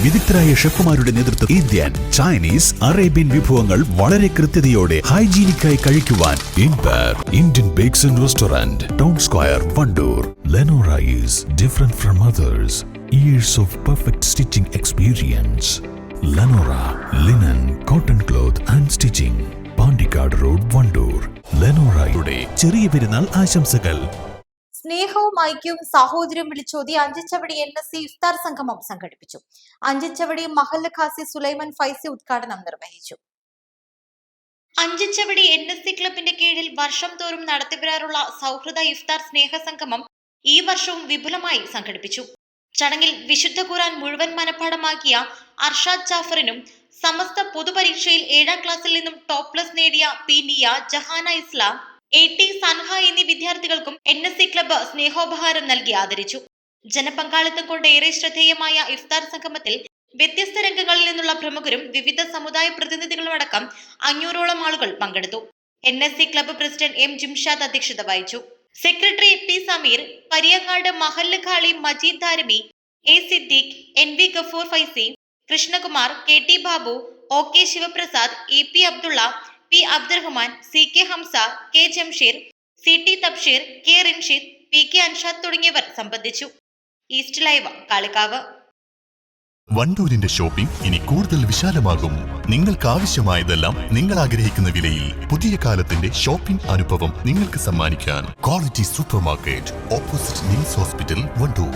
വിദഗ്ധരായ ഷെഫുമാരുടെ നേതൃത്വം Indian, Chinese, Arabian വിഭവങ്ങൾ വളരെ കൃത്യതയോടെ ഹൈജീനിക്കായി കഴിക്കുവാൻ Indian bakes and restaurant, town square, Wandoor. Lenora is different from others. Years of perfect stitching experience. Lenora linen, cotton cloth and stitching. Pandikkad road, Wandoor. ലെനോറയുടെ ചെറിയ പെരുന്നാൾ ആശംസകൾ. സ്നേഹവും ഐക്യവും സാഹോദര്യം വിളിച്ചോതി അഞ്ചച്ചവടി NSC ഇഫ്താർ സംഗമം സംഘടിപ്പിച്ചു. അഞ്ചച്ചവടി മഹല്ല് ഖാസി സുലൈമാൻ ഫൈസി ഉദ്ഘാടനം നിർവഹിച്ചു. അഞ്ചച്ചവടി NSC ക്ലബിന്റെ കീഴിൽ വർഷം തോറും നടത്തിവരാറുള്ള സൗഹൃദ ഇഫ്താർ സ്നേഹ സംഗമം ഈ വർഷവും വിപുലമായി സംഘടിപ്പിച്ചു. ചടങ്ങിൽ വിശുദ്ധ ഖുർആൻ മുഴുവൻ മനഃപ്പാഠമാക്കിയ അർഷാദ് ജാഫറിനും സമസ്ത പൊതുപരീക്ഷയിൽ 7ാം ക്ലാസ്സിൽ നിന്നും ടോപ്പ് പ്ലസ് നേടിയ പി നിയ, ജഹാന ഇസ്ലാം, AT സൻഹ എന്നീ വിദ്യാർത്ഥികൾക്കും NSC ക്ലബ്ബ് സ്നേഹോപഹാരം നൽകി ആദരിച്ചു. ജനപങ്കാളിത്തം കൊണ്ട് ഏറെ ശ്രദ്ധേയമായ ഇഫ്താർ സംഗമത്തിൽ വ്യത്യസ്ത രംഗങ്ങളിൽ നിന്നുള്ള പ്രമുഖരും വിവിധ സമുദായ പ്രതിനിധികളും അടക്കം 500ഓളം ആളുകൾ പങ്കെടുത്തു. NSC club president M Jimshad അധ്യക്ഷത വഹിച്ചു. സെക്രട്ടറി P സമീർ, പരിയങ്ങാട് മഹല്ല് ഖാളി Majeed ധാരമി, A Siddique, NV Gafoor Faizy, Krishnakumar, KT Babu, OK Sivaprasad, EP Abdulla, P Abdurahman, CK Hamza, K Jamsheer, CT Tabsheer, K Rinshid, PK Anshad തുടങ്ങിയവർ സംബന്ധിച്ചു. East live, Kalikavu. വണ്ടൂരിന്റെ ഷോപ്പിംഗ് ഇനി കൂടുതൽ വിശാലമാകും. നിങ്ങൾക്ക് ആവശ്യമായതെല്ലാം നിങ്ങൾ ആഗ്രഹിക്കുന്ന വിലയിൽ പുതിയ കാലത്തിന്റെ ഷോപ്പിംഗ് അനുഭവം നിങ്ങൾക്ക് സമ്മാനിക്കാൻ quality super market, opposite Nims hospital, Wandoor.